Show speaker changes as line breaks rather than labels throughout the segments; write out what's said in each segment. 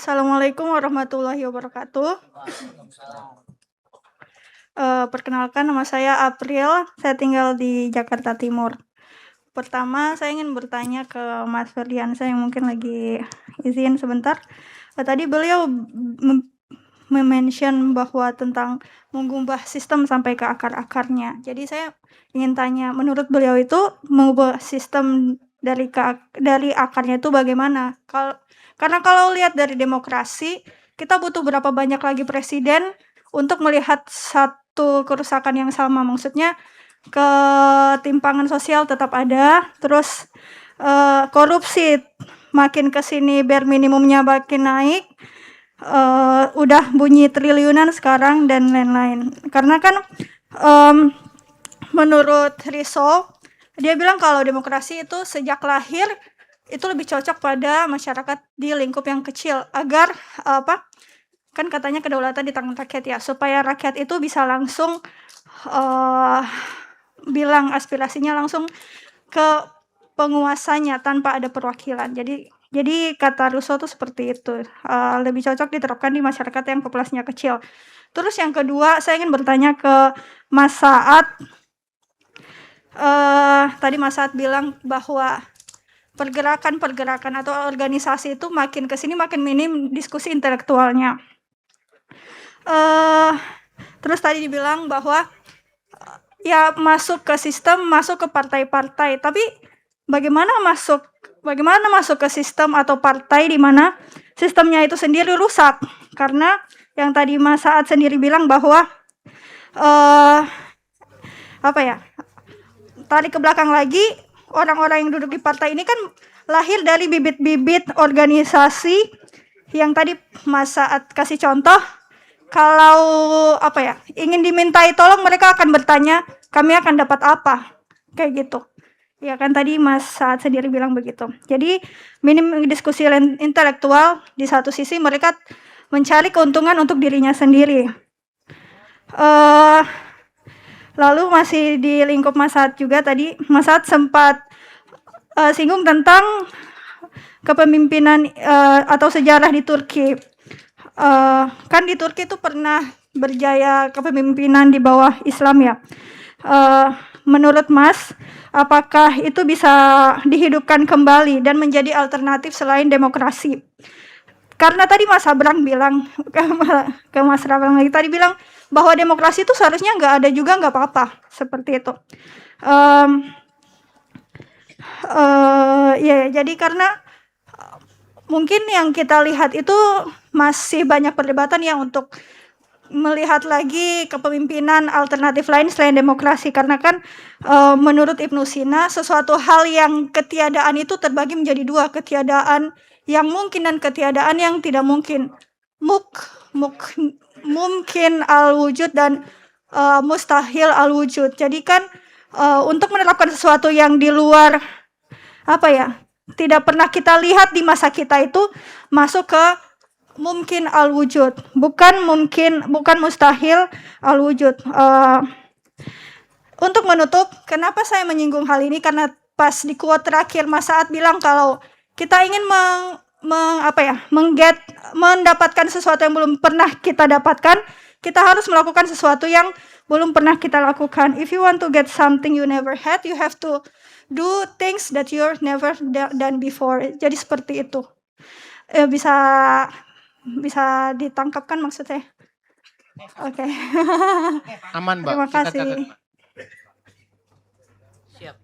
Assalamualaikum warahmatullahi wabarakatuh. Perkenalkan nama saya April, saya tinggal di Jakarta Timur. Pertama, saya ingin bertanya ke Mas Ferdiansyah yang mungkin lagi izin sebentar. Tadi beliau mention bahwa tentang mengubah sistem sampai ke akar-akarnya. Jadi saya ingin tanya, menurut beliau itu mengubah sistem dari akarnya itu bagaimana? Karena kalau lihat dari demokrasi, kita butuh berapa banyak lagi presiden untuk melihat satu kerusakan yang sama. Maksudnya ketimpangan sosial tetap ada, terus korupsi makin kesini bare minimumnya makin naik, udah bunyi triliunan sekarang dan lain-lain. Karena kan menurut Rizzo, dia bilang kalau demokrasi itu sejak lahir itu lebih cocok pada masyarakat di lingkup yang kecil agar kan katanya kedaulatan di tangan rakyat ya, supaya rakyat itu bisa langsung bilang aspirasinya langsung ke penguasanya tanpa ada perwakilan. Jadi kata Rousseau tuh seperti itu, lebih cocok diterapkan di masyarakat yang populasinya kecil. Terus yang kedua, saya ingin bertanya ke Mas Saad. Tadi Mas Saad bilang bahwa pergerakan atau organisasi itu makin kesini makin minim diskusi intelektualnya. Terus tadi dibilang bahwa ya masuk ke sistem, masuk ke partai-partai, tapi bagaimana masuk ke sistem atau partai di mana sistemnya itu sendiri rusak? Karena yang tadi Mas Saad sendiri bilang bahwa tarik ke belakang lagi, orang-orang yang duduk di partai ini kan lahir dari bibit-bibit organisasi yang tadi Mas Saad kasih contoh. Kalau ingin dimintai tolong, mereka akan bertanya, kami akan dapat apa? Kayak gitu. Ya kan tadi Mas Saad sendiri bilang begitu. Jadi minim diskusi intelektual, di satu sisi mereka mencari keuntungan untuk dirinya sendiri. Lalu masih di lingkup Mas Saad juga tadi, Mas Saad sempat singgung tentang kepemimpinan atau sejarah di Turki. Kan di Turki itu pernah berjaya kepemimpinan di bawah Islam ya. Menurut Mas, apakah itu bisa dihidupkan kembali dan menjadi alternatif selain demokrasi? Karena tadi Mas Abrang bilang ke Mas Abrang lagi tadi bilang bahwa demokrasi itu seharusnya nggak ada juga nggak apa-apa, seperti itu. Ya, jadi karena mungkin yang kita lihat itu masih banyak perdebatan ya untuk melihat lagi kepemimpinan alternatif lain selain demokrasi, karena kan menurut Ibnu Sina sesuatu hal yang ketiadaan itu terbagi menjadi dua, ketiadaan yang mungkin dan ketiadaan yang tidak mungkin. Mungkin al-wujud dan mustahil al-wujud. Jadi kan untuk menerapkan sesuatu yang di luar tidak pernah kita lihat di masa kita itu masuk ke mungkin al-wujud, bukan mustahil al-wujud. Untuk menutup, kenapa saya menyinggung hal ini? Karena pas di quote terakhir Mas Saad bilang kalau kita ingin mendapatkan sesuatu yang belum pernah kita dapatkan, kita harus melakukan sesuatu yang belum pernah kita lakukan. If you want to get something you never had, you have to do things that you're never done before. Jadi seperti itu. Bisa ditangkap kan maksudnya? Oke.
Aman, Mbak.
Terima kasih.
Siap.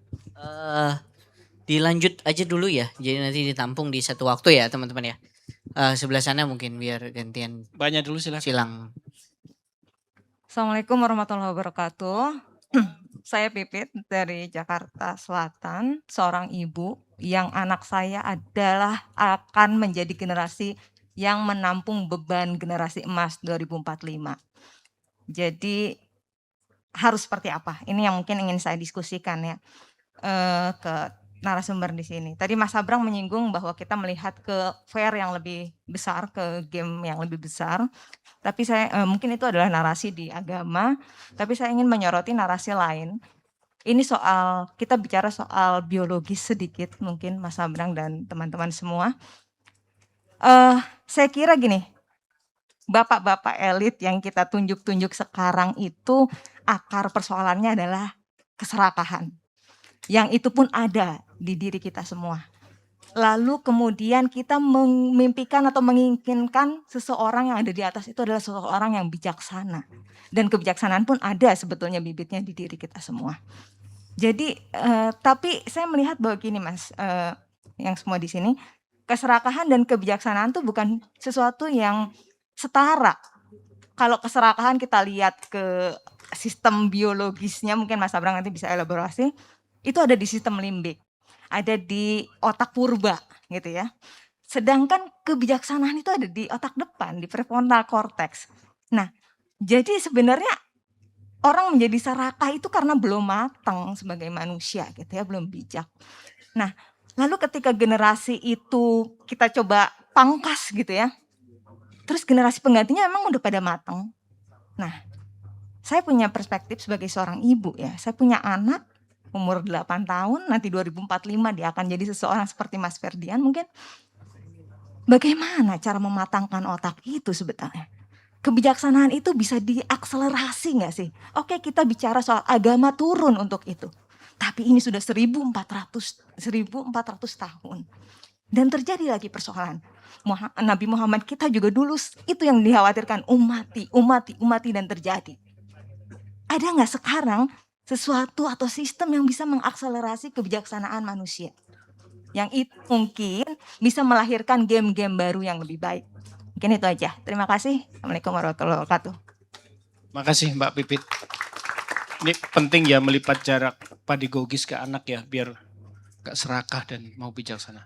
Dilanjut aja dulu ya. Jadi nanti ditampung di satu waktu ya, teman-teman ya. Sebelah sana mungkin biar gantian.
Banyak dulu silakan.
Silang.
Assalamualaikum warahmatullahi wabarakatuh. Saya Pipit dari Jakarta Selatan, seorang ibu yang anak saya adalah akan menjadi generasi yang menampung beban generasi emas 2045. Jadi harus seperti apa? Ini yang mungkin ingin saya diskusikan ya ke narasumber di sini. Tadi Mas Abrang menyinggung bahwa kita melihat ke fair yang lebih besar, ke game yang lebih besar. Tapi saya mungkin itu adalah narasi di agama, tapi saya ingin menyoroti narasi lain. Ini kita bicara soal biologis sedikit mungkin Mas Abrang dan teman-teman semua. Saya kira gini, bapak-bapak elit yang kita tunjuk-tunjuk sekarang itu akar persoalannya adalah keserakahan. Yang itu pun ada di diri kita semua. Lalu kemudian kita memimpikan atau menginginkan seseorang yang ada di atas itu adalah seseorang yang bijaksana. Dan kebijaksanaan pun ada sebetulnya bibitnya di diri kita semua. Jadi tapi saya melihat bahwa gini Mas, yang semua di sini, keserakahan dan kebijaksanaan tuh bukan sesuatu yang setara. Kalau keserakahan kita lihat ke sistem biologisnya, mungkin Mas Abrang nanti bisa elaborasi, itu ada di sistem limbik, ada di otak purba gitu ya. Sedangkan kebijaksanaan itu ada di otak depan, di prefrontal cortex. Nah, jadi sebenarnya orang menjadi serakah itu karena belum matang sebagai manusia gitu ya, belum bijak. Nah, lalu ketika generasi itu kita coba pangkas gitu ya, terus generasi penggantinya emang udah pada matang. Nah, saya punya perspektif sebagai seorang ibu ya, saya punya anak umur 8 tahun, nanti 2045 dia akan jadi seseorang seperti Mas Ferdian mungkin. Bagaimana cara mematangkan otak itu sebetulnya? Kebijaksanaan itu bisa diakselerasi nggak sih? Oke, kita bicara soal agama turun untuk itu. Tapi ini sudah 1400 tahun. Dan terjadi lagi persoalan. Nabi Muhammad kita juga dulu itu yang dikhawatirkan, umati dan terjadi. Ada nggak sekarang sesuatu atau sistem yang bisa mengakselerasi kebijaksanaan manusia? Yang itu mungkin bisa melahirkan game-game baru yang lebih baik. Mungkin itu aja. Terima kasih. Assalamualaikum warahmatullahi wabarakatuh.
Makasih Mbak Pipit. Ini penting ya melipat jarak pedagogis ke anak ya, biar gak serakah dan mau bijaksana.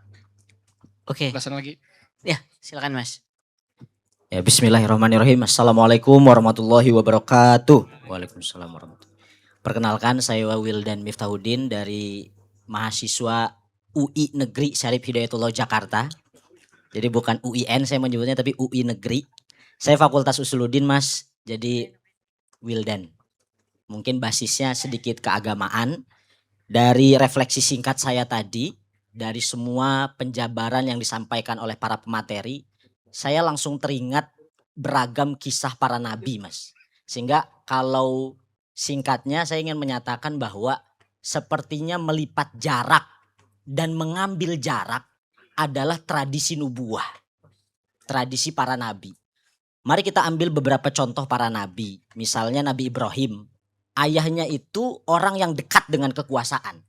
Oke,
Jelasan lagi.
ya silakan Mas.
Ya, bismillahirrahmanirrahim. Assalamualaikum warahmatullahi wabarakatuh. Waalaikumsalam warahmatullahi. Perkenalkan, saya Wildan Miftahuddin dari mahasiswa UI Negeri Syarif Hidayatullah Jakarta. Jadi bukan UIN saya menyebutnya, tapi UI Negeri. Saya Fakultas Usuluddin Mas, jadi Wildan. Mungkin basisnya sedikit keagamaan. Dari refleksi singkat saya tadi, dari semua penjabaran yang disampaikan oleh para pemateri, saya langsung teringat beragam kisah para nabi Mas. Sehingga kalau singkatnya saya ingin menyatakan bahwa sepertinya melipat jarak dan mengambil jarak adalah tradisi nubuah, tradisi para nabi. Mari kita ambil beberapa contoh para nabi. Misalnya Nabi Ibrahim, ayahnya itu orang yang dekat dengan kekuasaan,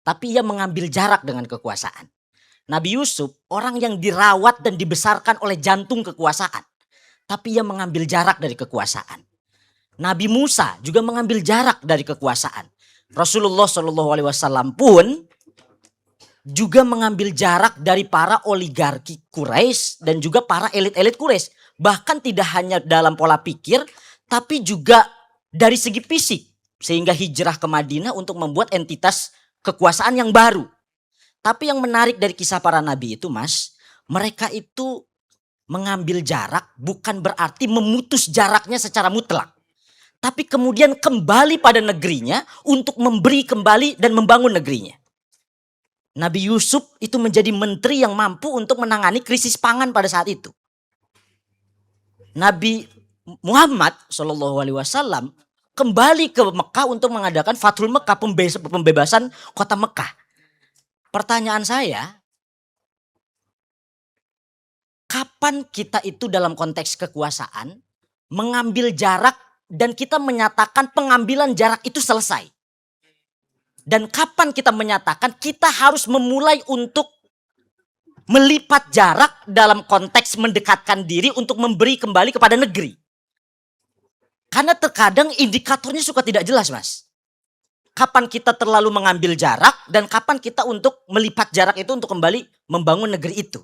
tapi ia mengambil jarak dengan kekuasaan. Nabi Yusuf orang yang dirawat dan dibesarkan oleh jantung kekuasaan, tapi ia mengambil jarak dari kekuasaan. Nabi Musa juga mengambil jarak dari kekuasaan. Rasulullah SAW pun juga mengambil jarak dari para oligarki Quraisy dan juga para elit-elit Quraisy. Bahkan tidak hanya dalam pola pikir, tapi juga dari segi fisik. Sehingga hijrah ke Madinah untuk membuat entitas kekuasaan yang baru. Tapi yang menarik dari kisah para nabi itu Mas, mereka itu mengambil jarak bukan berarti memutus jaraknya secara mutlak. Tapi kemudian kembali pada negerinya untuk memberi kembali dan membangun negerinya. Nabi Yusuf itu menjadi menteri yang mampu untuk menangani krisis pangan pada saat itu. Nabi Muhammad SAW kembali ke Mekah untuk mengadakan Fathul Mekah, pembebasan kota Mekah. Pertanyaan saya, kapan kita itu dalam konteks kekuasaan mengambil jarak dan kita menyatakan pengambilan jarak itu selesai? Dan kapan kita menyatakan kita harus memulai untuk melipat jarak dalam konteks mendekatkan diri untuk memberi kembali kepada negeri? Karena terkadang indikatornya suka tidak jelas Mas. Kapan kita terlalu mengambil jarak dan kapan kita untuk melipat jarak itu untuk kembali membangun negeri itu.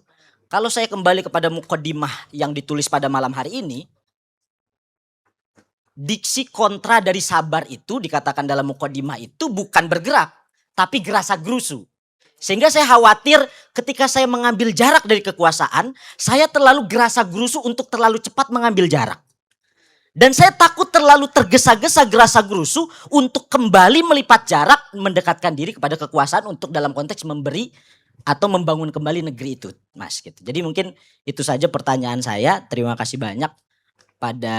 Kalau saya kembali kepada muqaddimah yang ditulis pada malam hari ini, diksi kontra dari sabar itu dikatakan dalam muqaddimah itu bukan bergerak, tapi gerasa gerusu. Sehingga saya khawatir ketika saya mengambil jarak dari kekuasaan, saya terlalu gerasa gerusu untuk terlalu cepat mengambil jarak. Dan saya takut terlalu tergesa-gesa gerasa gerusu untuk kembali melipat jarak, mendekatkan diri kepada kekuasaan untuk dalam konteks memberi atau membangun kembali negeri itu, Mas gitu. Jadi mungkin itu saja pertanyaan saya. Terima kasih banyak pada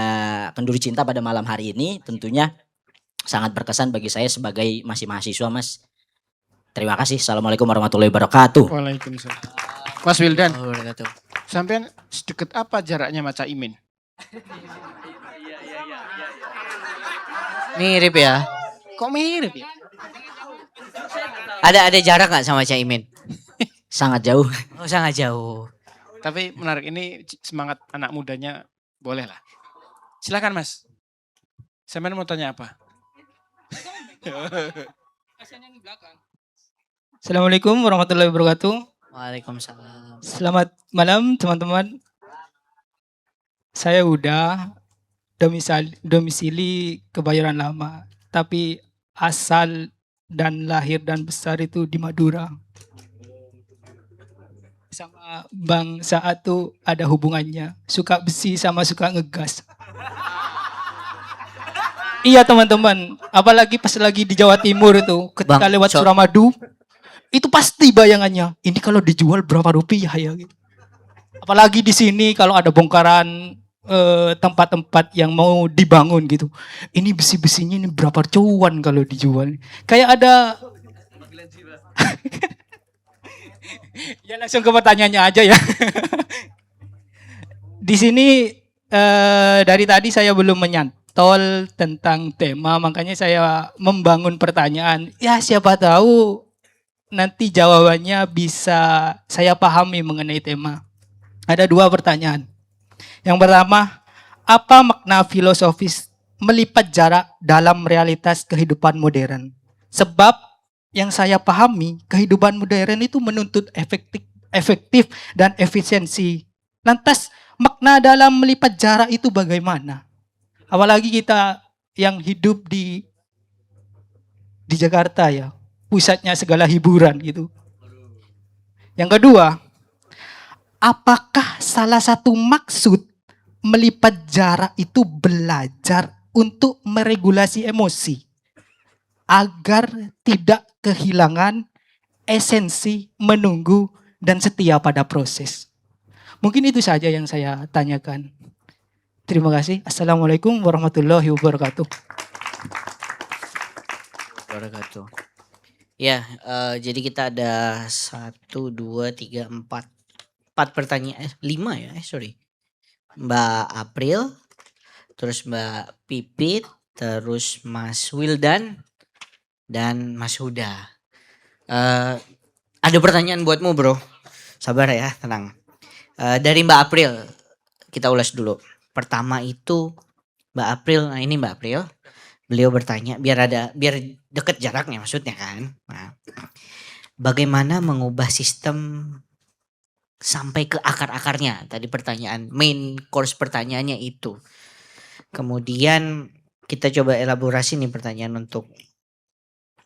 Kenduri Cinta pada malam hari ini. Tentunya sangat berkesan bagi saya sebagai masih mahasiswa, Mas. Terima kasih. Assalamualaikum warahmatullahi wabarakatuh.
Waalaikumsalam. Mas Wildan,
Wabarakatuh.
sampean sedekat apa jaraknya sama Cak Imin?
Mirip ya.
Kok mirip ya?
Ada jarak nggak sama Caimin?
Sangat jauh.
Oh, sangat jauh.
Tapi menarik, ini semangat anak mudanya boleh lah. Silakan Mas. Sampean mau tanya apa?
Assalamualaikum warahmatullahi wabarakatuh.
Waalaikumsalam.
Selamat malam teman-teman. Saya udah domisili Kebayoran Lama, tapi asal dan lahir dan besar itu di Madura. Sama Bang Saat tuh ada hubungannya, suka besi sama suka ngegas. Iya teman-teman, apalagi pas lagi di Jawa Timur itu, ketika
Bang,
lewat
so-
Suramadu, itu pasti bayangannya, ini kalau dijual berapa rupiah ya gitu. Apalagi di sini kalau ada bongkaran tempat-tempat yang mau dibangun gitu. Ini besi-besinya ini berapa cuan kalau dijual. Kayak ada ya langsung ke pertanyaannya aja ya. Di sini dari tadi saya belum menyantol tentang tema, makanya saya membangun pertanyaan. Ya siapa tahu nanti jawabannya bisa saya pahami mengenai tema. Ada 2 pertanyaan. Yang pertama, apa makna filosofis melipat jarak dalam realitas kehidupan modern? Sebab yang saya pahami, kehidupan modern itu menuntut efektif dan efisiensi. Lantas makna dalam melipat jarak itu bagaimana? Apalagi kita yang hidup di Jakarta ya, pusatnya segala hiburan gitu. Yang kedua, apakah salah satu maksud melipat jarak itu belajar untuk meregulasi emosi agar tidak kehilangan esensi menunggu dan setia pada proses? Mungkin itu saja yang saya tanyakan. Terima kasih. Assalamualaikum warahmatullahi wabarakatuh.
Wabarakatuh. Ya, jadi kita ada 1, 2, 3, 4 pertanyaan, 5 ya, sorry. Mbak April, terus Mbak Pipit, terus Mas Wildan, dan Mas Huda. Ada pertanyaan buatmu bro, sabar ya, tenang. Dari Mbak April, kita ulas dulu. Pertama itu Mbak April, nah ini Mbak April, beliau bertanya biar deket jaraknya maksudnya kan. Nah, bagaimana mengubah sistem sampai ke akar-akarnya? Tadi pertanyaan main course pertanyaannya itu. Kemudian kita coba elaborasi nih pertanyaan untuk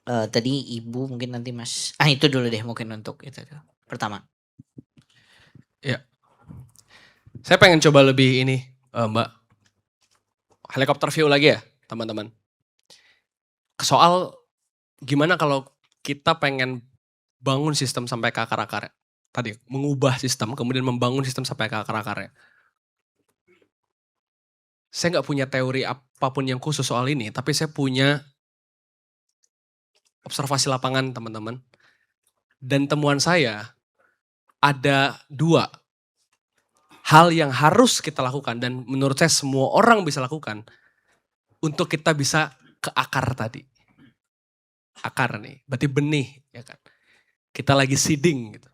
tadi Ibu, mungkin nanti Mas. Itu dulu deh mungkin untuk itu pertama.
Ya. Saya pengen coba lebih ini, Mbak. Helikopter view lagi ya, teman-teman. Soal gimana kalau kita pengen bangun sistem sampai ke akar-akarnya. Tadi mengubah sistem, kemudian membangun sistem sampai ke akar-akarnya. Saya nggak punya teori apapun yang khusus soal ini, tapi saya punya observasi lapangan teman-teman. Dan temuan saya ada 2 hal yang harus kita lakukan dan menurut saya semua orang bisa lakukan untuk kita bisa ke akar tadi. Akar nih, berarti benih ya kan. Kita lagi seeding gitu.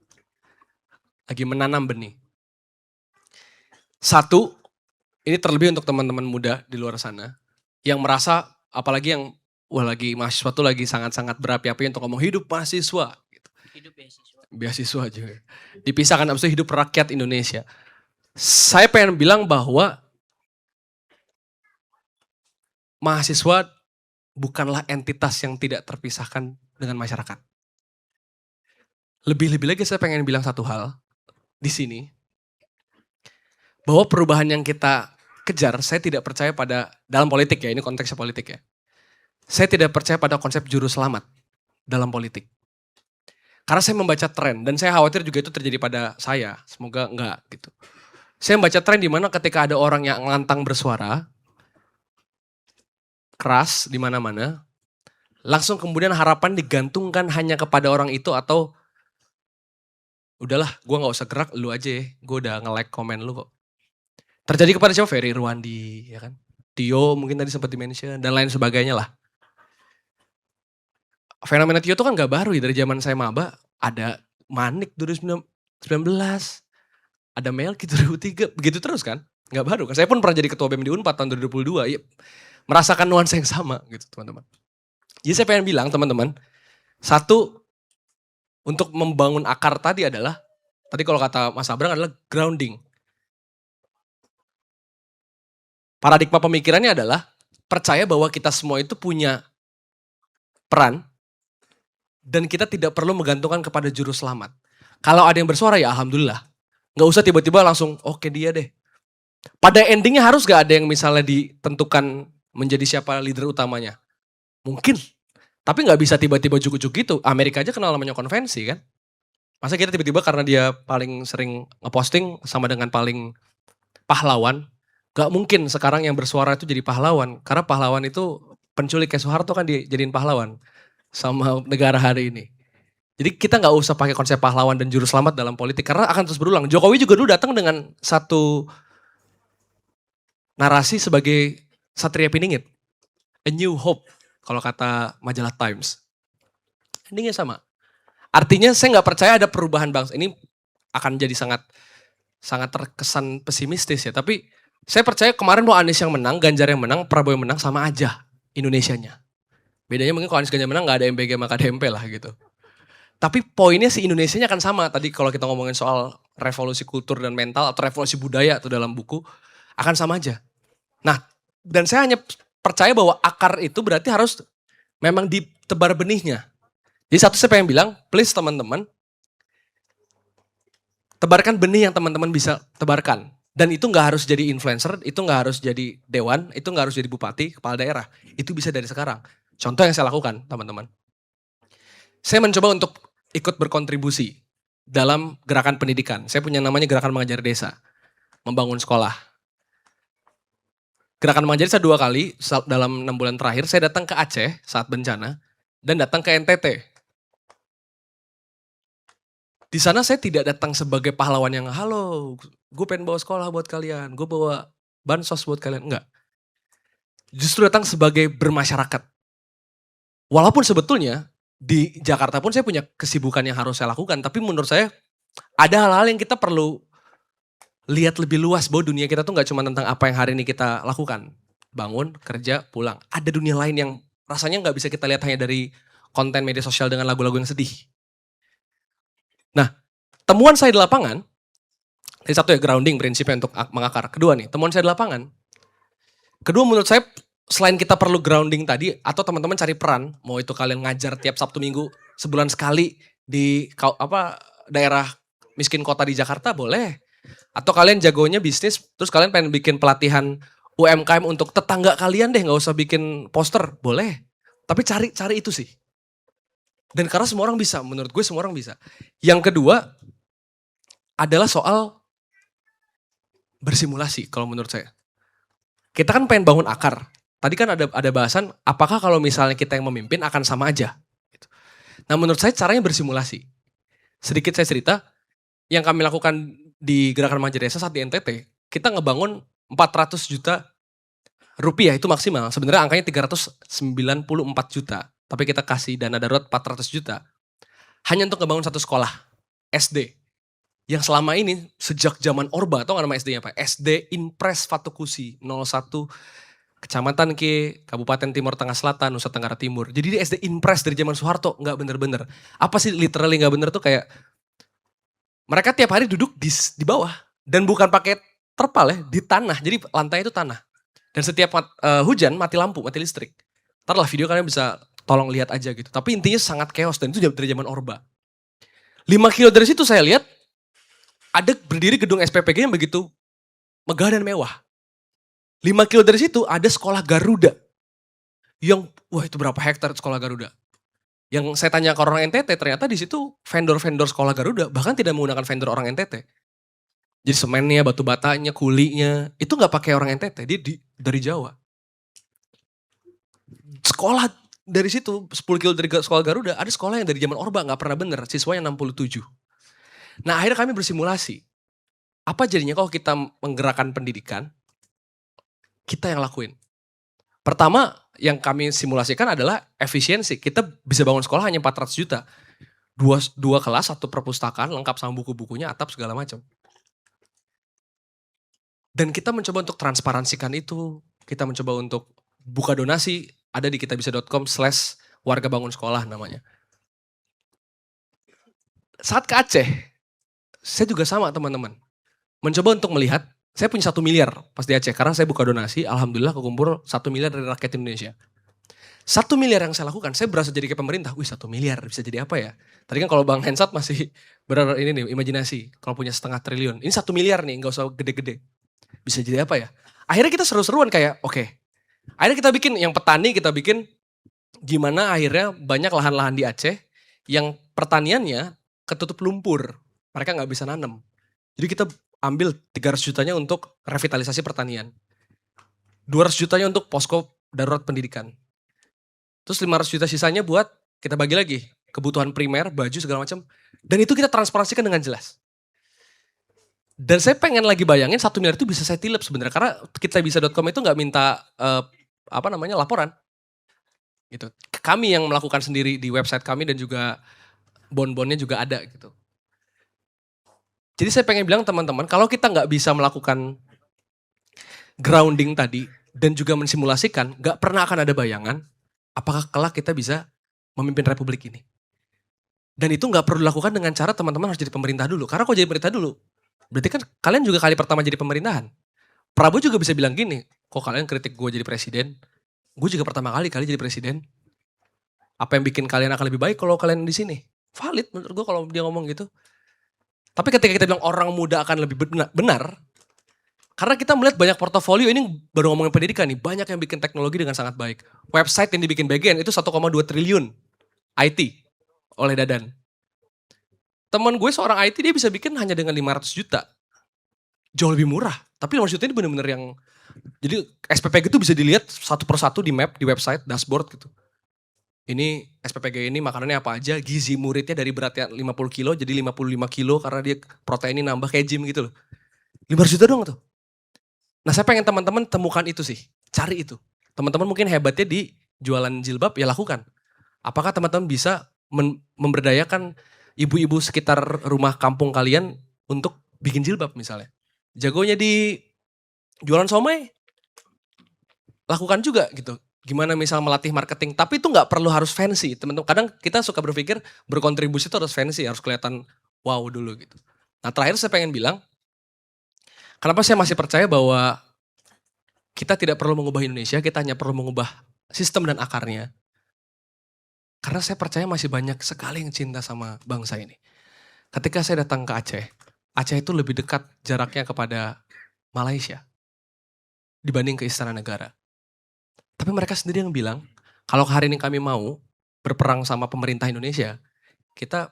Lagi menanam benih. 1, ini terlebih untuk teman-teman muda di luar sana yang merasa, apalagi yang lagi mahasiswa tuh lagi sangat-sangat berapi-api untuk ngomong hidup mahasiswa gitu.
Hidup beasiswa.
Beasiswa juga. Dipisahkan abis itu hidup rakyat Indonesia. Saya pengen bilang bahwa mahasiswa bukanlah entitas yang tidak terpisahkan dengan masyarakat. Lebih-lebih lagi saya pengen bilang satu hal di sini. Bahwa perubahan yang kita kejar, saya tidak percaya pada, dalam politik ya, ini konteksnya politik ya. Saya tidak percaya pada konsep juru selamat dalam politik. Karena saya membaca tren dan saya khawatir juga itu terjadi pada saya. Semoga enggak gitu. Saya membaca tren di mana ketika ada orang yang lantang bersuara keras di mana-mana, langsung kemudian harapan digantungkan hanya kepada orang itu atau udahlah, gue nggak usah gerak, lu aja ya, gue udah nge-like komen lu kok. Terjadi kepada siapa? Ferry Irwandi, ya kan? Tio mungkin tadi sempat di-mention dan lain sebagainya lah. Fenomena Tio itu kan gak baru ya, dari zaman saya maba ada Manik 2019, ada Melki 2003, begitu terus kan? Gak baru kan? Saya pun pernah jadi ketua BEM di Unpad tahun 2022, ya, merasakan nuansa yang sama gitu teman-teman. Jadi saya pengen bilang teman-teman, satu, untuk membangun akar tadi adalah, tadi kalau kata Mas Abrang adalah grounding. Paradigma pemikirannya adalah percaya bahwa kita semua itu punya peran dan kita tidak perlu menggantungkan kepada juru selamat. Kalau ada yang bersuara ya alhamdulillah. Gak usah tiba-tiba langsung oke dia deh. Pada endingnya harus gak ada yang misalnya ditentukan menjadi siapa leader utamanya? Mungkin. Tapi gak bisa tiba-tiba juk-juk gitu. Amerika aja kenal namanya konvensi kan. Masa kita tiba-tiba karena dia paling sering ngeposting sama dengan paling pahlawan. Gak mungkin sekarang yang bersuara itu jadi pahlawan. Karena pahlawan itu penculik kayak Soeharto kan dijadiin pahlawan sama negara hari ini. Jadi kita gak usah pakai konsep pahlawan dan juru selamat dalam politik. Karena akan terus berulang. Jokowi juga dulu datang dengan satu narasi sebagai Satria Piningit. A new hope. Kalau kata majalah Times. Endingnya sama. Artinya saya gak percaya ada perubahan bangsa. Ini akan jadi sangat terkesan pesimistis ya. Tapi saya percaya kemarin mau Anies yang menang, Ganjar yang menang, Prabowo yang menang sama aja Indonesianya. Bedanya mungkin kalau Anies Ganjar menang gak ada MBG sama KDMP lah gitu. Tapi poinnya si Indonesianya akan sama. Tadi kalau kita ngomongin soal revolusi kultur dan mental atau revolusi budaya tuh dalam buku, akan sama aja. Nah, dan saya hanya percaya bahwa akar itu berarti harus memang ditebar benihnya. Jadi satu saya pengen bilang, please teman-teman, tebarkan benih yang teman-teman bisa tebarkan. Dan itu gak harus jadi influencer, itu gak harus jadi dewan, itu gak harus jadi bupati, kepala daerah. Itu bisa dari sekarang. Contoh yang saya lakukan, teman-teman. Saya mencoba untuk ikut berkontribusi dalam gerakan pendidikan. Saya punya namanya Gerakan Mengajar Desa. Membangun sekolah. Gerakan Mengajar Desa 2 kali dalam 6 bulan terakhir. Saya datang ke Aceh saat bencana dan datang ke NTT. Di sana saya tidak datang sebagai pahlawan yang, halo, gue pengen bawa sekolah buat kalian, gue bawa bansos buat kalian. Enggak. Justru datang sebagai bermasyarakat. Walaupun sebetulnya di Jakarta pun saya punya kesibukan yang harus saya lakukan. Tapi menurut saya ada hal-hal yang kita perlu lihat lebih luas bahwa dunia kita tuh gak cuma tentang apa yang hari ini kita lakukan. Bangun, kerja, pulang. Ada dunia lain yang rasanya gak bisa kita lihat hanya dari konten media sosial dengan lagu-lagu yang sedih. Nah, temuan saya di lapangan, ini satu ya grounding prinsipnya untuk mengakar. Kedua nih, temuan saya di lapangan. Kedua menurut saya selain kita perlu grounding tadi, atau teman-teman cari peran, mau itu kalian ngajar tiap Sabtu Minggu sebulan sekali di daerah miskin kota di Jakarta boleh. Atau kalian jagonya bisnis, terus kalian pengen bikin pelatihan UMKM untuk tetangga kalian deh, gak usah bikin poster, boleh. Tapi cari itu sih. Dan karena semua orang bisa, menurut gue semua orang bisa. Yang kedua adalah soal bersimulasi kalau menurut saya. Kita kan pengen bangun akar. Tadi kan ada bahasan, apakah kalau misalnya kita yang memimpin akan sama aja? Nah menurut saya caranya bersimulasi. Sedikit saya cerita, yang kami lakukan di Gerakan Mengajar Desa saat di NTT, kita ngebangun 400 juta rupiah, itu maksimal. Sebenarnya angkanya 394 juta. Tapi kita kasih dana darurat 400 juta. Hanya untuk ngebangun satu sekolah, SD. Yang selama ini, sejak zaman Orba, tau gak nama SD-nya apa? SD Impres Fatukusi, 01 Kecamatan Kabupaten Timur Tengah Selatan, Nusa Tenggara Timur. Jadi dia SD Impres dari zaman Soeharto, gak bener-bener. Apa sih literally gak bener tuh kayak, mereka tiap hari duduk di bawah. Dan bukan pakai terpal ya, di tanah. Jadi lantai itu tanah. Dan setiap hujan mati lampu, mati listrik. Ntar lah video kalian bisa tolong lihat aja gitu. Tapi intinya sangat chaos dan itu dari zaman Orba. 5 kilo dari situ saya lihat, ada berdiri gedung SPPG yang begitu megah dan mewah. 5 kilo dari situ ada sekolah Garuda. Yang, wah itu berapa hektar sekolah Garuda. Yang saya tanya ke orang NTT, ternyata di situ vendor-vendor sekolah Garuda bahkan tidak menggunakan vendor orang NTT. Jadi semennya, batu batanya, kulinya, itu nggak pakai orang NTT, dia dari Jawa. Sekolah dari situ, 10 kilo dari sekolah Garuda, ada sekolah yang dari zaman Orba nggak pernah bener, siswanya 67. Nah akhirnya kami bersimulasi, apa jadinya kalau kita menggerakkan pendidikan, kita yang lakuin. Pertama yang kami simulasikan adalah efisiensi. Kita bisa bangun sekolah hanya 400 juta. Dua kelas, satu perpustakaan, lengkap sama buku-bukunya, atap segala macam. Dan kita mencoba untuk transparansikan itu. Kita mencoba untuk buka donasi, ada di kitabisa.com/warga bangun sekolah namanya. Saat ke Aceh, saya juga sama teman-teman. Mencoba untuk melihat, saya punya 1 miliar pas di Aceh. Karena saya buka donasi, alhamdulillah kekumpul 1 miliar dari rakyat Indonesia. 1 miliar yang saya lakukan, saya berasa jadi ke pemerintah. Wih 1 miliar bisa jadi apa ya? Tadi kan kalau Bang Hensat masih ini nih, imajinasi. Kalau punya 0,5 triliun. Ini 1 miliar nih, nggak usah gede-gede. Bisa jadi apa ya? Akhirnya kita seru-seruan kayak, oke. Akhirnya kita bikin, yang petani kita bikin, gimana akhirnya banyak lahan-lahan di Aceh yang pertaniannya ketutup lumpur. Mereka nggak bisa nanam. Jadi kita ambil 300 jutanya untuk revitalisasi pertanian. 200 jutanya untuk posko darurat pendidikan. Terus 500 juta sisanya buat kita bagi lagi. Kebutuhan primer, baju segala macam. Dan itu kita transparansikan dengan jelas. Dan saya pengen lagi bayangin 1 miliar itu bisa saya tilep sebenarnya. Karena kitabisa.com itu nggak minta laporan. Gitu. Kami yang melakukan sendiri di website kami dan juga bon-bonnya juga ada gitu. Jadi saya pengen bilang teman-teman, kalau kita nggak bisa melakukan grounding tadi dan juga mensimulasikan, nggak pernah akan ada bayangan apakah kelak kita bisa memimpin republik ini. Dan itu nggak perlu dilakukan dengan cara teman-teman harus jadi pemerintah dulu. Karena kalau jadi pemerintah dulu, berarti kan kalian juga kali pertama jadi pemerintahan. Prabowo juga bisa bilang gini, kok kalian kritik gue jadi presiden? Gue juga pertama kali jadi presiden. Apa yang bikin kalian akan lebih baik kalau kalian di sini? Valid menurut gue kalau dia ngomong gitu. Tapi ketika kita bilang orang muda akan lebih benar, karena kita melihat banyak portofolio, ini baru ngomongin pendidikan nih, banyak yang bikin teknologi dengan sangat baik. Website yang dibikin BGN itu 1,2 triliun IT oleh Dadan. Teman gue seorang IT dia bisa bikin hanya dengan 500 juta. Jauh lebih murah. Tapi 500 juta ini benar-benar yang, jadi SPPG itu bisa dilihat satu persatu di map, di website, dashboard gitu. Ini SPPG ini makanannya apa aja, gizi muridnya dari beratnya 50 kilo jadi 55 kilo karena dia proteinnya nambah kayak gym gitu loh. 500 juta doang tuh. Nah saya pengen teman-teman temukan itu sih, cari itu. Teman-teman mungkin hebatnya di jualan jilbab, ya lakukan. Apakah teman-teman bisa memberdayakan ibu-ibu sekitar rumah kampung kalian untuk bikin jilbab misalnya. Jagonya di jualan somai, lakukan juga gitu. Gimana misal melatih marketing, tapi itu nggak perlu harus fancy. Teman-teman, kadang kita suka berpikir berkontribusi itu harus fancy, harus kelihatan wow dulu gitu. Nah terakhir saya pengen bilang, kenapa saya masih percaya bahwa kita tidak perlu mengubah Indonesia, kita hanya perlu mengubah sistem dan akarnya. Karena saya percaya masih banyak sekali yang cinta sama bangsa ini. Ketika saya datang ke Aceh, Aceh itu lebih dekat jaraknya kepada Malaysia dibanding ke Istana Negara. Tapi mereka sendiri yang bilang, kalau hari ini kami mau berperang sama pemerintah Indonesia, kita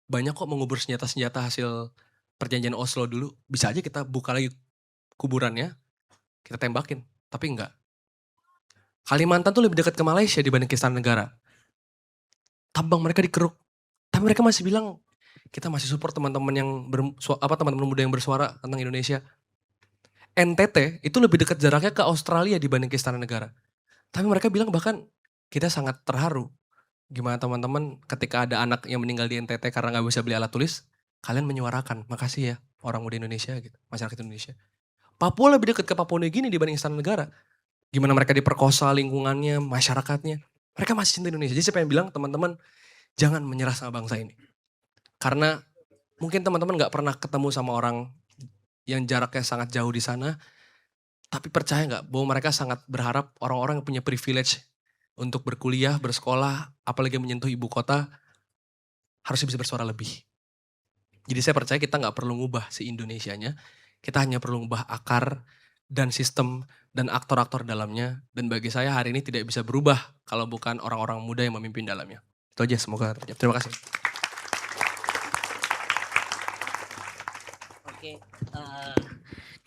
banyak kok mengubur senjata-senjata hasil perjanjian Oslo dulu. Bisa aja kita buka lagi kuburannya, kita tembakin. Tapi enggak. Kalimantan tuh lebih dekat ke Malaysia dibanding ke Istana Negara. Tambang mereka dikeruk. Tapi mereka masih bilang, kita masih support teman-teman yang teman-teman muda yang bersuara tentang Indonesia. NTT itu lebih dekat jaraknya ke Australia dibanding ke Istana Negara. Tapi mereka bilang bahkan kita sangat terharu. Gimana teman-teman ketika ada anak yang meninggal di NTT karena nggak bisa beli alat tulis, kalian menyuarakan, makasih ya orang muda Indonesia gitu, masyarakat Indonesia. Papua lebih dekat ke Papua Nugini dibanding Istana Negara. Gimana mereka diperkosa lingkungannya, masyarakatnya. Mereka masih cinta Indonesia. Jadi saya pengen bilang teman-teman jangan menyerah sama bangsa ini. Karena mungkin teman-teman nggak pernah ketemu sama orang yang jaraknya sangat jauh di sana, tapi percaya nggak bahwa mereka sangat berharap orang-orang yang punya privilege untuk berkuliah, bersekolah, apalagi menyentuh ibu kota, harusnya bisa bersuara lebih. Jadi saya percaya kita nggak perlu ngubah si Indonesianya, kita hanya perlu ngubah akar dan sistem dan aktor-aktor dalamnya. Dan bagi saya hari ini tidak bisa berubah kalau bukan orang-orang muda yang memimpin dalamnya. Itu aja, semoga terjawab. Terima kasih.
Oke,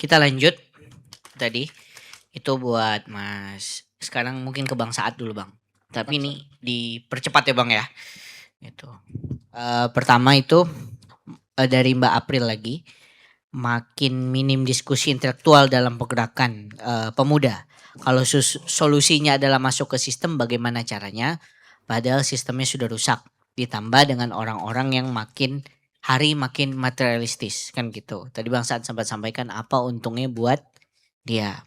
kita lanjut tadi. Itu buat Mas. Sekarang mungkin ke Bang Saad dulu Bang. Tapi ini dipercepat ya Bang ya. Itu. Pertama itu dari Mbak April lagi. Makin minim diskusi intelektual dalam pergerakan pemuda. Kalau solusinya adalah masuk ke sistem, bagaimana caranya? Padahal sistemnya sudah rusak. Ditambah dengan orang-orang yang makin hari makin materialistis kan gitu. Tadi Bang Saad sempat sampaikan apa untungnya buat dia.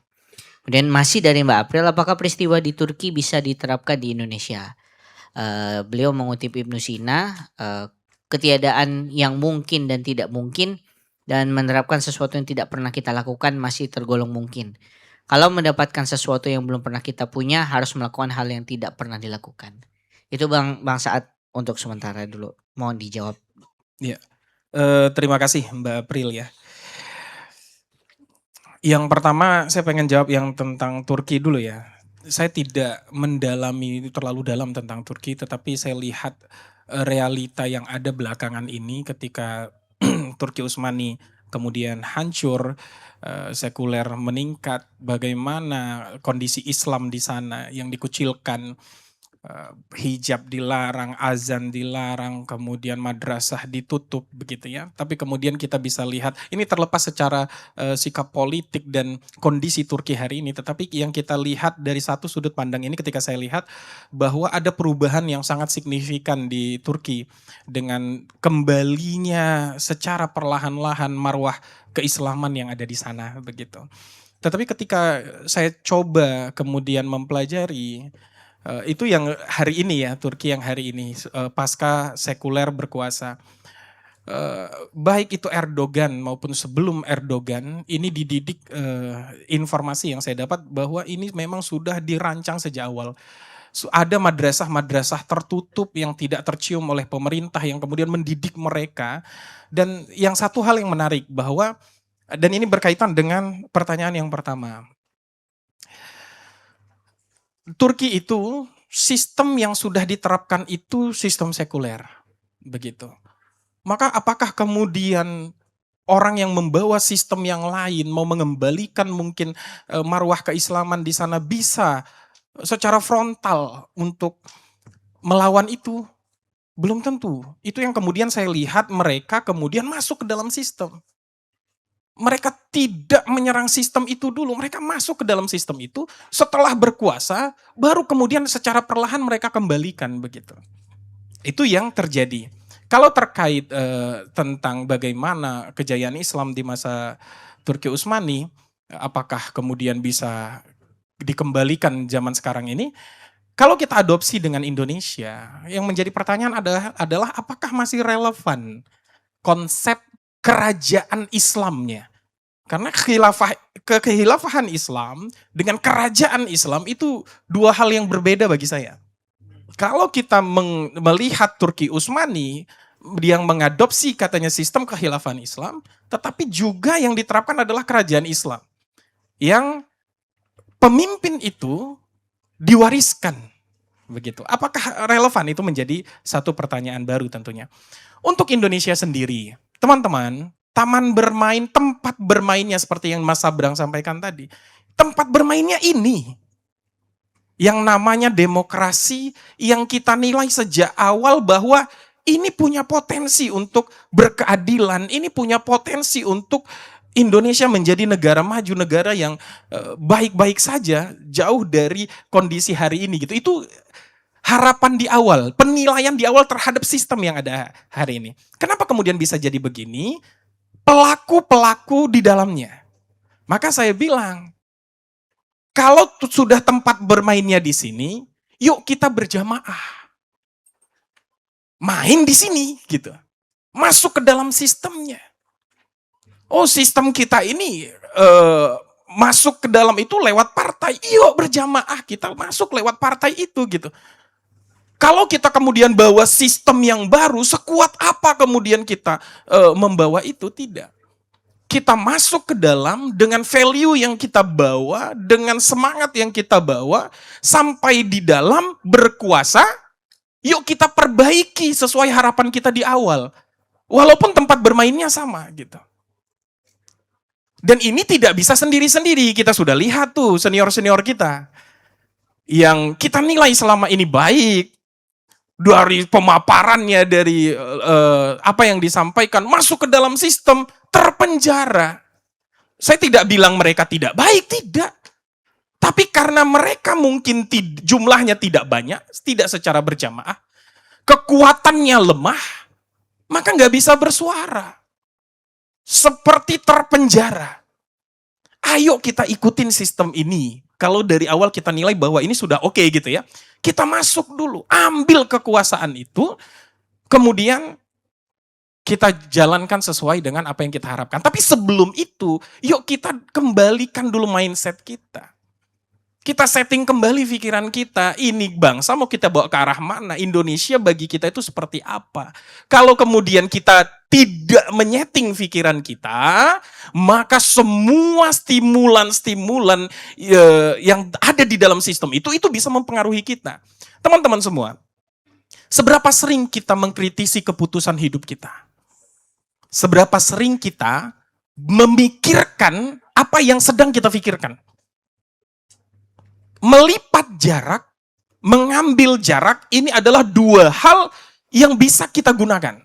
Kemudian masih dari Mbak April, apakah peristiwa di Turki bisa diterapkan di Indonesia? Beliau mengutip Ibnu Sina, ketiadaan yang mungkin dan tidak mungkin, dan menerapkan sesuatu yang tidak pernah kita lakukan masih tergolong mungkin. Kalau mendapatkan sesuatu yang belum pernah kita punya, harus melakukan hal yang tidak pernah dilakukan. Itu Bang Saad untuk sementara dulu. Mohon dijawab.
Ya, terima kasih Mbak April ya. Yang pertama saya pengen jawab yang tentang Turki dulu ya. Saya tidak mendalami terlalu dalam tentang Turki, tetapi saya lihat realita yang ada belakangan ini ketika Turki Utsmani kemudian hancur, sekuler meningkat, bagaimana kondisi Islam di sana yang dikucilkan, hijab dilarang, azan dilarang, kemudian madrasah ditutup begitu ya. Tapi kemudian kita bisa lihat ini terlepas secara sikap politik dan kondisi Turki hari ini, tetapi yang kita lihat dari satu sudut pandang ini ketika saya lihat bahwa ada perubahan yang sangat signifikan di Turki dengan kembalinya secara perlahan-lahan marwah keislaman yang ada di sana begitu. Tetapi ketika saya coba kemudian mempelajari itu yang hari ini ya, Turki yang hari ini pasca sekuler berkuasa. Baik itu Erdogan maupun sebelum Erdogan, ini dididik informasi yang saya dapat bahwa ini memang sudah dirancang sejak awal. Ada madrasah-madrasah tertutup yang tidak tercium oleh pemerintah yang kemudian mendidik mereka. Dan yang satu hal yang menarik bahwa, dan ini berkaitan dengan pertanyaan yang pertama. Turki itu sistem yang sudah diterapkan itu sistem sekuler, begitu. Maka apakah kemudian orang yang membawa sistem yang lain mau mengembalikan mungkin marwah keislaman di sana bisa secara frontal untuk melawan itu? Belum tentu. Itu yang kemudian saya lihat mereka kemudian masuk ke dalam sistem. Mereka tidak menyerang sistem itu dulu, mereka masuk ke dalam sistem itu, setelah berkuasa, baru kemudian secara perlahan mereka kembalikan begitu. Itu yang terjadi. Kalau terkait tentang bagaimana kejayaan Islam di masa Turki Utsmani, apakah kemudian bisa dikembalikan zaman sekarang ini? Kalau kita adopsi dengan Indonesia, yang menjadi pertanyaan adalah apakah masih relevan konsep kerajaan Islamnya. Karena kehilafahan Islam dengan kerajaan Islam itu dua hal yang berbeda bagi saya. Kalau kita melihat Turki Utsmani yang mengadopsi katanya sistem kehilafahan Islam, tetapi juga yang diterapkan adalah kerajaan Islam. Yang pemimpin itu diwariskan. Begitu. Apakah relevan? Itu menjadi satu pertanyaan baru tentunya. Untuk Indonesia sendiri, teman-teman, taman bermain, tempat bermainnya seperti yang Mas Sabrang sampaikan tadi. Tempat bermainnya ini. Yang namanya demokrasi yang kita nilai sejak awal bahwa ini punya potensi untuk berkeadilan, ini punya potensi untuk Indonesia menjadi negara maju, negara yang baik-baik saja, jauh dari kondisi hari ini gitu. Itu harapan di awal, penilaian di awal terhadap sistem yang ada hari ini. Kenapa kemudian bisa jadi begini? Pelaku-pelaku di dalamnya. Maka saya bilang, kalau sudah tempat bermainnya di sini, yuk kita berjamaah. Main di sini gitu. Masuk ke dalam sistemnya. Oh, sistem kita ini masuk ke dalam itu lewat partai. Yuk berjamaah kita masuk lewat partai itu gitu. Kalau kita kemudian bawa sistem yang baru, sekuat apa kemudian kita membawa itu? Tidak. kita masuk ke dalam dengan value yang kita bawa, dengan semangat yang kita bawa, sampai di dalam berkuasa, yuk kita perbaiki sesuai harapan kita di awal. Walaupun tempat bermainnya sama gitu. Dan ini tidak bisa sendiri-sendiri. Kita sudah lihat tuh senior-senior kita. Yang kita nilai selama ini baik. Dari pemaparannya, dari apa yang disampaikan, masuk ke dalam sistem, terpenjara. Saya tidak bilang mereka tidak baik, tidak. Tapi karena mereka mungkin jumlahnya tidak banyak, tidak secara berjamaah, kekuatannya lemah, maka nggak bisa bersuara. Seperti terpenjara. Ayo kita ikutin sistem ini. Kalau dari awal kita nilai bahwa ini sudah oke gitu ya. Kita masuk dulu, ambil kekuasaan itu, kemudian kita jalankan sesuai dengan apa yang kita harapkan. Tapi sebelum itu, yuk kita kembalikan dulu mindset kita. Kita setting kembali pikiran kita, ini bangsa mau kita bawa ke arah mana, Indonesia bagi kita itu seperti apa. Kalau kemudian kita tidak menyeting pikiran kita, maka semua stimulan-stimulan yang ada di dalam sistem itu bisa mempengaruhi kita. Teman-teman semua, seberapa sering kita mengkritisi keputusan hidup kita? Seberapa sering kita memikirkan apa yang sedang kita pikirkan? Melipat jarak, mengambil jarak, ini adalah dua hal yang bisa kita gunakan.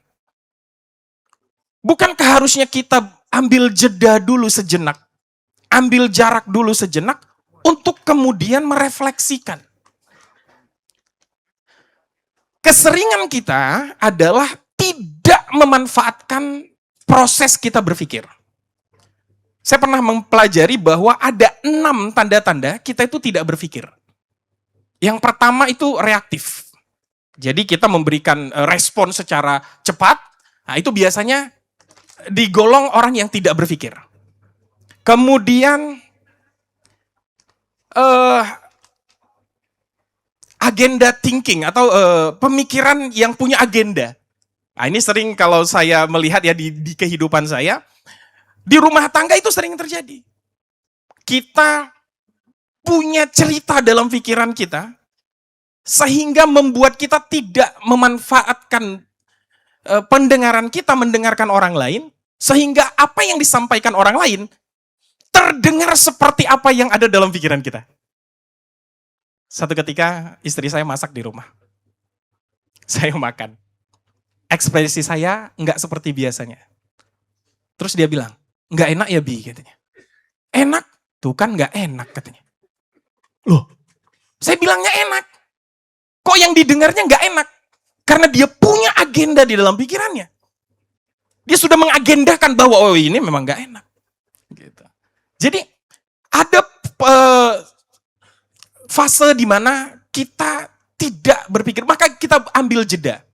Bukankah harusnya kita ambil jeda dulu sejenak, ambil jarak dulu sejenak, untuk kemudian merefleksikan. Keseringan kita adalah tidak memanfaatkan proses kita berpikir. Saya pernah mempelajari bahwa ada 6 tanda-tanda kita itu tidak berpikir. Yang pertama itu reaktif. Jadi kita memberikan respon secara cepat. Nah, itu biasanya digolong orang yang tidak berpikir. Kemudian agenda thinking atau pemikiran yang punya agenda. Nah, ini sering kalau saya melihat ya di kehidupan saya. Di rumah tangga itu sering terjadi. Kita punya cerita dalam pikiran kita, sehingga membuat kita tidak memanfaatkan pendengaran kita mendengarkan orang lain, sehingga apa yang disampaikan orang lain terdengar seperti apa yang ada dalam pikiran kita. Satu ketika istri saya masak di rumah. Saya makan. Ekspresi saya nggak seperti biasanya. Terus dia bilang, nggak enak ya Bi, katanya. Enak? Tuh kan nggak enak, katanya. Loh, saya bilangnya enak. Kok yang didengarnya nggak enak? Karena dia punya agenda di dalam pikirannya. Dia sudah mengagendakan bahwa oh ini memang nggak enak. Gitu. Jadi ada fase di mana kita tidak berpikir, maka kita ambil jeda.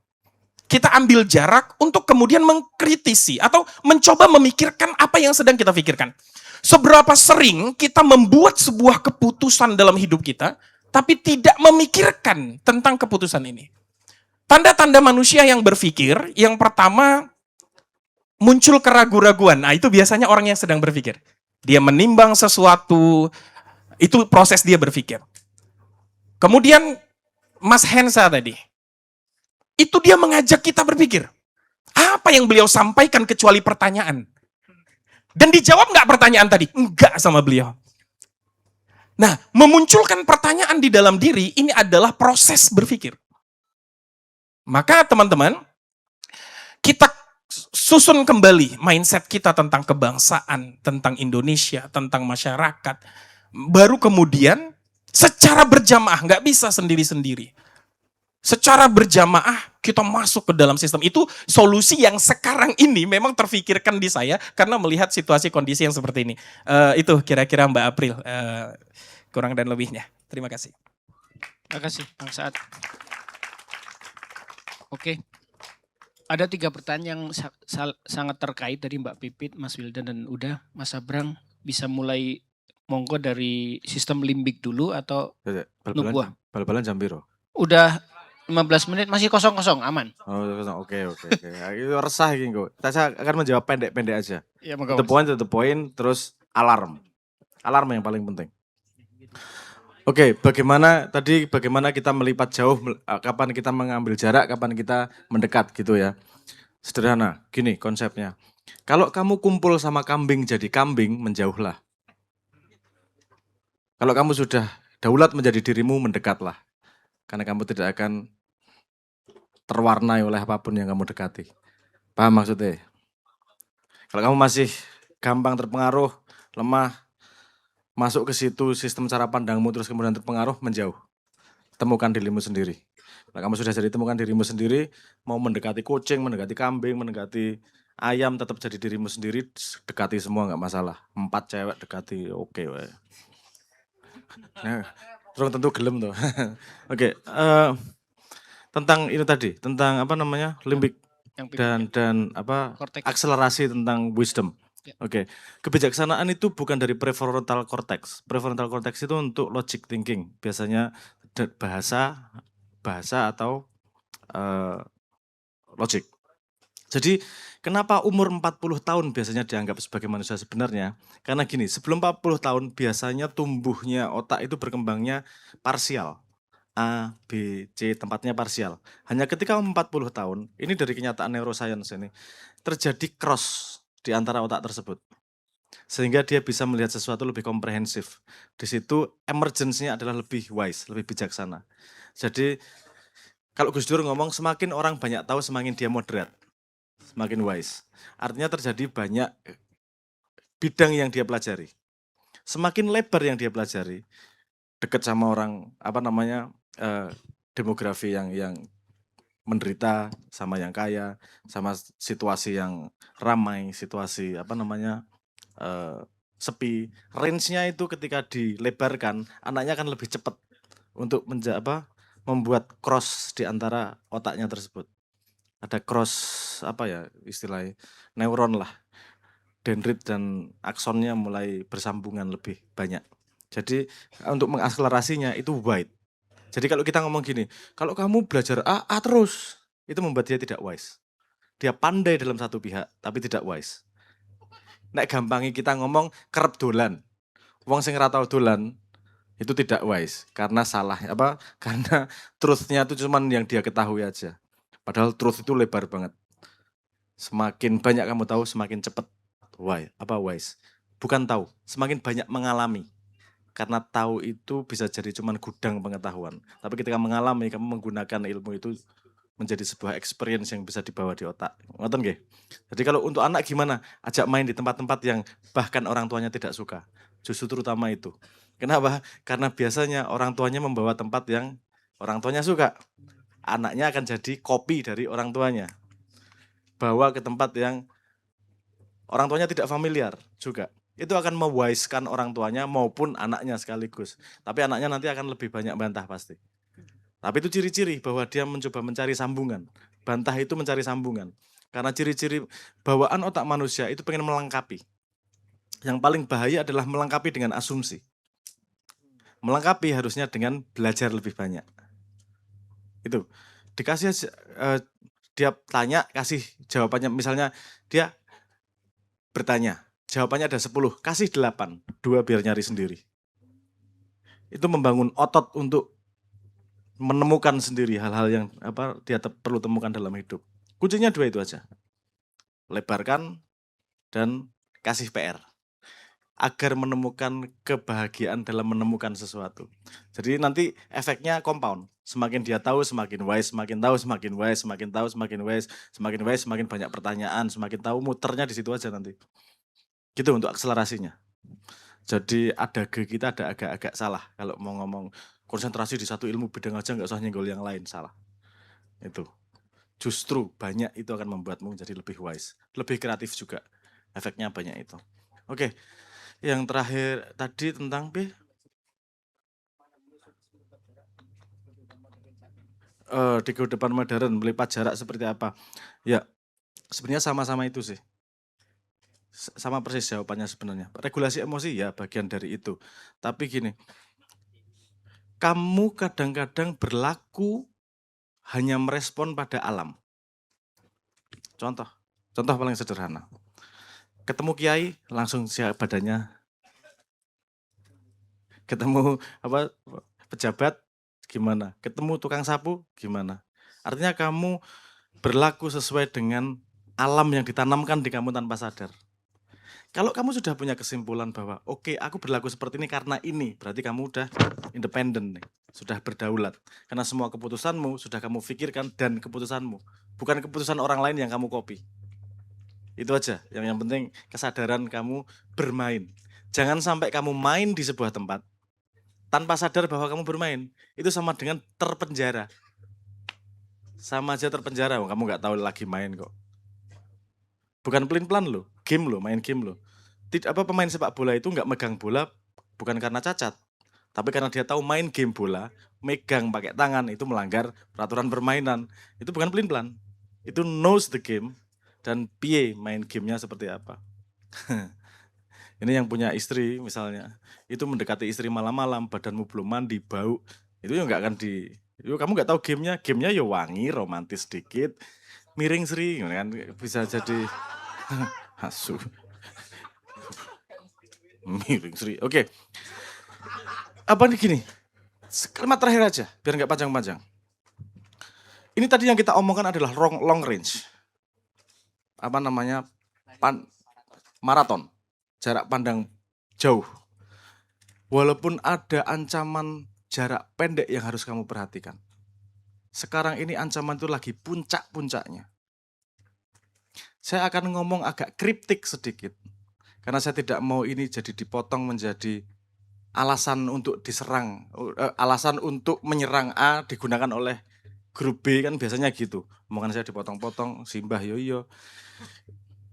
Kita ambil jarak untuk kemudian mengkritisi atau mencoba memikirkan apa yang sedang kita pikirkan. Seberapa sering kita membuat sebuah keputusan dalam hidup kita, tapi tidak memikirkan tentang keputusan ini. Tanda-tanda manusia yang berpikir, yang pertama muncul keraguan-raguan. Nah, itu biasanya orang yang sedang berpikir. Dia menimbang sesuatu, itu proses dia berpikir. Kemudian Mas Hensa tadi, itu dia mengajak kita berpikir. Apa yang beliau sampaikan kecuali pertanyaan? Dan dijawab nggak pertanyaan tadi? Enggak sama beliau. Nah, memunculkan pertanyaan di dalam diri, ini adalah proses berpikir. Maka teman-teman, kita susun kembali mindset kita tentang kebangsaan, tentang Indonesia, tentang masyarakat. Baru kemudian, secara berjamaah, nggak bisa sendiri-sendiri. Secara berjamaah kita masuk ke dalam sistem itu. Solusi yang sekarang ini memang terfikirkan di saya karena melihat situasi kondisi yang seperti ini. Itu kira-kira Mbak April kurang dan lebihnya. Terima kasih.
Terima kasih Bang Saad. Oke, ada 3 pertanyaan yang sangat terkait dari Mbak Pipit, Mas Wildan dan Uda. Mas Abrang bisa mulai monggo dari sistem limbik dulu atau nubuah?
Bal-balan jam piro?
Udah 15 menit masih kosong-kosong, aman.
Oh, oke. Itu resah iki kok. Saya akan menjawab pendek-pendek aja.
Ya,
To the point, terus alarm. Alarm yang paling penting. Oke, bagaimana kita melipat jauh, kapan kita mengambil jarak, kapan kita mendekat gitu ya. Sederhana, gini konsepnya. Kalau kamu kumpul sama kambing jadi kambing, menjauhlah. Kalau kamu sudah daulat menjadi dirimu, mendekatlah. Karena kamu tidak akan terwarnai oleh apapun yang kamu dekati. Paham maksudnya? Kalau kamu masih gampang terpengaruh, lemah, masuk ke situ sistem cara pandangmu terus kemudian terpengaruh, menjauh. Temukan dirimu sendiri. Kalau kamu sudah jadi temukan dirimu sendiri, mau mendekati kucing, mendekati kambing, mendekati ayam, tetap jadi dirimu sendiri, dekati semua nggak masalah. 4 cewek dekati, oke. Nah, terus tentu gelem tuh. Oke, tentang itu tadi, tentang apa namanya, limbik dan apa
Cortex.
akselerasi tentang wisdom.
Ya.
Oke, kebijaksanaan itu bukan dari prefrontal cortex. Prefrontal cortex itu untuk logic thinking, biasanya bahasa atau logic. Jadi kenapa umur 40 tahun biasanya dianggap sebagai manusia sebenarnya? Karena gini, sebelum 40 tahun biasanya tumbuhnya otak itu berkembangnya parsial. A, B, C, tempatnya parsial. Hanya ketika 40 tahun, ini dari kenyataan neuroscience ini, terjadi cross di antara otak tersebut. Sehingga dia bisa melihat sesuatu lebih komprehensif. Di situ emergence-nya adalah lebih wise, lebih bijaksana. Jadi kalau Gus Dur ngomong semakin orang banyak tahu semakin dia moderat, semakin wise. Artinya terjadi banyak bidang yang dia pelajari. Semakin lebar yang dia pelajari, dekat sama orang apa namanya demografi yang menderita, sama yang kaya, sama situasi yang ramai, situasi apa namanya sepi. Range-nya itu ketika dilebarkan, anaknya akan lebih cepat untuk membuat cross di antara otaknya tersebut. Ada cross apa ya istilahnya, neuron lah. Dendrit dan aksonnya mulai bersambungan lebih banyak. Jadi untuk mengakselerasinya itu wide. Jadi kalau kita ngomong gini, kalau kamu belajar A terus, itu membuat dia tidak wise. Dia pandai dalam satu pihak, tapi tidak wise. Nek gampangi kita ngomong kerep dolan. Wong sing ora tau dolan itu tidak wise karena salah karena truth-nya itu cuman yang dia ketahui aja. Padahal truth itu lebar banget. Semakin banyak kamu tahu, semakin cepat wise. Bukan tahu, semakin banyak mengalami. Karena tahu itu bisa jadi cuman gudang pengetahuan. Tapi ketika mengalami, kamu menggunakan ilmu itu menjadi sebuah experience yang bisa dibawa di otak. Ngoten nggih? Jadi kalau untuk anak gimana? Ajak main di tempat-tempat yang bahkan orang tuanya tidak suka. Justru terutama itu. Kenapa? Karena biasanya orang tuanya membawa tempat yang orang tuanya suka. Anaknya akan jadi kopi dari orang tuanya. Bawa ke tempat yang orang tuanya tidak familiar juga. Itu akan mewaiskan orang tuanya maupun anaknya sekaligus. Tapi anaknya nanti akan lebih banyak bantah pasti. Tapi itu ciri-ciri bahwa dia mencoba mencari sambungan. Bantah itu mencari sambungan. Karena ciri-ciri bawaan otak manusia itu pengen melengkapi. Yang paling bahaya adalah melengkapi dengan asumsi. Melengkapi harusnya dengan belajar lebih banyak. Itu. Dikasih dia tanya, kasih jawabannya. Misalnya dia bertanya, jawabannya ada 10, kasih 8, 2 biar nyari sendiri. Itu membangun otot untuk menemukan sendiri hal-hal yang dia perlu temukan dalam hidup. Kuncinya 2 itu aja. Lebarkan dan kasih PR. Agar menemukan kebahagiaan dalam menemukan sesuatu. Jadi nanti efeknya compound. Semakin dia tahu, semakin wise, semakin tahu, semakin wise, semakin tahu, semakin wise, semakin wise, semakin banyak pertanyaan, semakin tahu, muternya di situ aja nanti. Gitu untuk akselerasinya. Jadi ada kita ada agak-agak salah kalau mau ngomong konsentrasi di satu ilmu bidang aja nggak usah nyenggol yang lain, salah. Itu. Justru banyak itu akan membuatmu menjadi lebih wise, lebih kreatif juga. Efeknya banyak itu. Oke. Yang terakhir tadi tentang di kehidupan modern melipat jarak seperti apa? Ya, sebenarnya sama-sama itu sih. Sama persis jawabannya sebenarnya. Regulasi emosi ya bagian dari itu. Tapi gini, kamu kadang-kadang berlaku hanya merespon pada alam. Contoh paling sederhana. Ketemu kiai langsung siap badannya. Ketemu pejabat gimana? Ketemu tukang sapu gimana? Artinya kamu berlaku sesuai dengan alam yang ditanamkan di kamu tanpa sadar. Kalau kamu sudah punya kesimpulan bahwa oke, aku berlaku seperti ini karena ini, berarti kamu udah independen nih, sudah berdaulat. Karena semua keputusanmu sudah kamu pikirkan dan keputusanmu, bukan keputusan orang lain yang kamu copy. Itu aja, yang penting kesadaran kamu bermain. Jangan sampai kamu main di sebuah tempat tanpa sadar bahwa kamu bermain. Itu sama dengan terpenjara. Sama aja terpenjara, kamu nggak tahu lagi main kok. Bukan pelin-pelan loh, main game loh. Pemain sepak bola itu nggak megang bola bukan karena cacat, tapi karena dia tahu main game bola, megang pakai tangan itu melanggar peraturan permainan. Itu bukan pelin-pelan, itu knows the game dan piye main gamenya seperti apa. Ini yang punya istri misalnya, itu mendekati istri malam-malam, badanmu belum mandi, bau, itu ya nggak akan kamu nggak tahu gamenya ya wangi, romantis sedikit, miring Sri, kan bisa jadi asu. Miring Sri. Oke. Apa nih gini? Kalimat terakhir aja, biar nggak panjang-panjang. Ini tadi yang kita omongkan adalah long range. Maraton. Jarak pandang jauh. Walaupun ada ancaman jarak pendek yang harus kamu perhatikan. Sekarang ini ancaman itu lagi puncak-puncaknya. Saya akan ngomong agak kriptik sedikit. Karena saya tidak mau ini jadi dipotong menjadi alasan untuk diserang, alasan untuk menyerang A digunakan oleh grup B, kan biasanya gitu. Omongan saya dipotong-potong, simbah yo.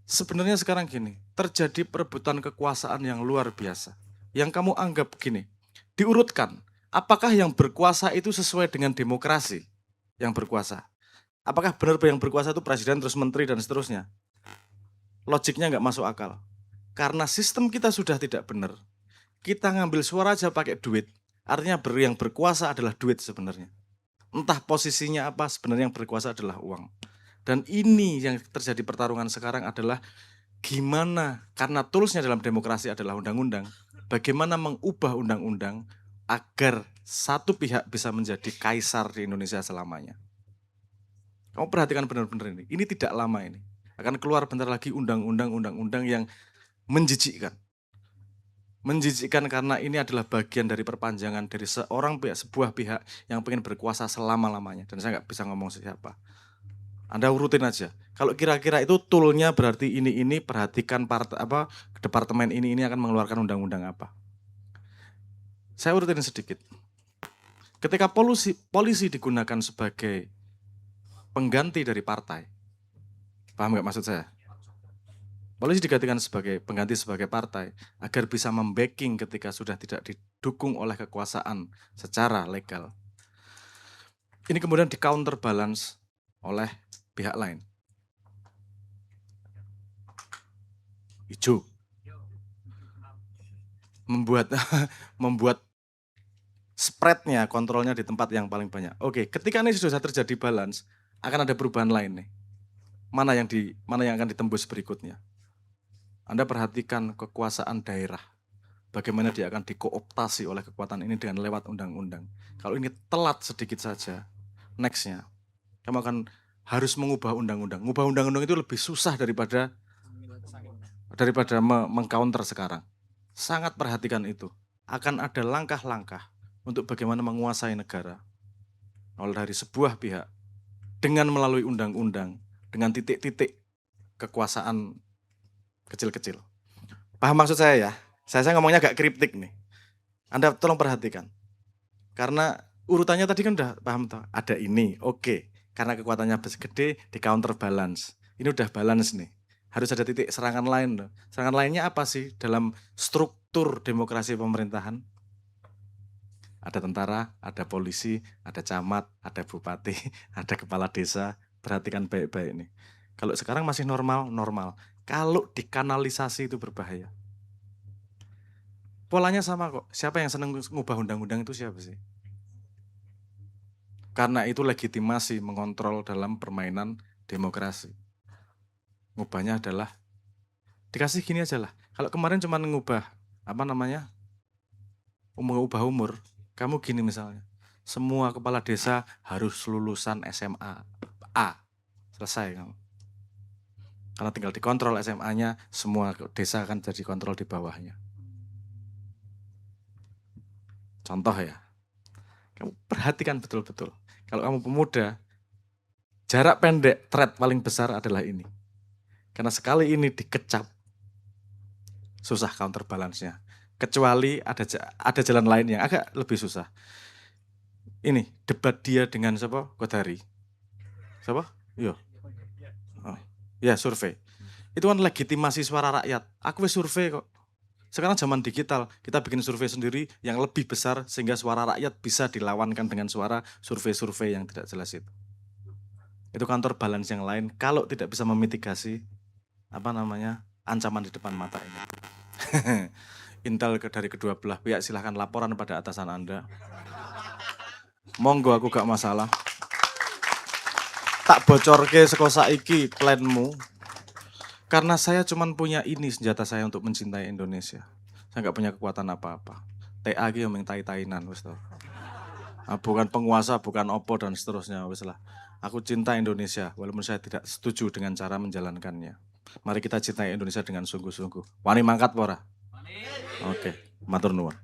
Sebenarnya sekarang gini, terjadi perebutan kekuasaan yang luar biasa. Yang kamu anggap gini, diurutkan. Apakah yang berkuasa itu sesuai dengan demokrasi yang berkuasa? Apakah benar yang berkuasa itu presiden, terus menteri, dan seterusnya? Logiknya nggak masuk akal. Karena sistem kita sudah tidak benar. Kita ngambil suara aja pakai duit. Artinya yang berkuasa adalah duit sebenarnya. Entah posisinya apa, sebenarnya yang berkuasa adalah uang. Dan ini yang terjadi pertarungan sekarang adalah gimana, karena toolsnya dalam demokrasi adalah undang-undang, bagaimana mengubah undang-undang agar satu pihak bisa menjadi kaisar di Indonesia selamanya. Kamu perhatikan benar-benar ini. Ini tidak lama ini. Akan keluar bentar lagi undang-undang yang menjijikkan. Menjijikkan karena ini adalah bagian dari perpanjangan dari sebuah pihak yang pengen berkuasa selama-lamanya. Dan saya nggak bisa ngomong siapa. Anda urutin aja. Kalau kira-kira itu toolnya berarti ini perhatikan departemen ini akan mengeluarkan undang-undang apa. Saya urutin sedikit. Ketika polisi digunakan sebagai pengganti dari partai, paham nggak maksud saya? Polisi digantikan sebagai pengganti sebagai partai agar bisa membacking ketika sudah tidak didukung oleh kekuasaan secara legal. Ini kemudian di counterbalance oleh pihak lain. Hijau. Membuat spreadnya, kontrolnya di tempat yang paling banyak. Oke, ketika ini sudah terjadi balance, akan ada perubahan lain nih. Mana yang akan ditembus berikutnya? Anda perhatikan kekuasaan daerah, bagaimana dia akan dikooptasi oleh kekuatan ini dengan lewat undang-undang. Kalau ini telat sedikit saja, nextnya, kamu akan harus mengubah undang-undang. Mengubah undang-undang itu lebih susah daripada mengcounter sekarang. Sangat perhatikan itu. Akan ada langkah-langkah untuk bagaimana menguasai negara oleh dari sebuah pihak dengan melalui undang-undang, dengan titik-titik kekuasaan kecil-kecil. Paham maksud saya ya? Saya ngomongnya agak kriptik nih. Anda tolong perhatikan. Karena urutannya tadi kan udah paham toh. Ada ini, oke. Karena kekuatannya gede, di counterbalance. Ini udah balance nih. Harus ada titik serangan lain loh. Serangan lainnya apa sih dalam struktur demokrasi pemerintahan? Ada tentara, ada polisi, ada camat, ada bupati, ada kepala desa. Perhatikan baik-baik nih. Kalau sekarang masih normal. Kalau dikanalisasi itu berbahaya. Polanya sama kok. Siapa yang senang ngubah undang-undang itu siapa sih? Karena itu legitimasi mengontrol dalam permainan demokrasi. Ngubahnya adalah dikasih gini aja lah. Kalau kemarin cuma ngubah ubah umur, kamu gini misalnya. Semua kepala desa harus lulusan SMA A. Selesai kamu. Karena tinggal dikontrol SMA-nya, semua desa akan jadi kontrol di bawahnya. Contoh ya. Kamu perhatikan betul-betul. Kalau kamu pemuda, jarak pendek threat paling besar adalah ini. Karena sekali ini dikecap, susah counterbalance-nya. Kecuali ada jalan lain yang agak lebih susah. Ini, debat dia dengan siapa? Kodari. Siapa? Iya. Oh. Ya, survei. Itu kan legitimasi suara rakyat. Aku wis survei kok. Sekarang zaman digital, kita bikin survei sendiri yang lebih besar sehingga suara rakyat bisa dilawankan dengan suara survei-survei yang tidak jelas itu. Itu counterbalance yang lain kalau tidak bisa memitigasi ancaman di depan mata ini. Intel dari kedua belah pihak silahkan laporan pada atasan Anda. Monggo aku gak masalah. Tak bocorke saka saiki planmu. Karena saya cuma punya ini senjata saya untuk mencintai Indonesia. Saya nggak punya kekuatan apa-apa. TA ki yang tai-tainan wis to. Bukan penguasa, bukan opo dan seterusnya wis lah. Aku cinta Indonesia walaupun saya tidak setuju dengan cara menjalankannya. Mari kita cintai Indonesia dengan sungguh-sungguh. Wani mangkat pora? Oke, matur nuwun.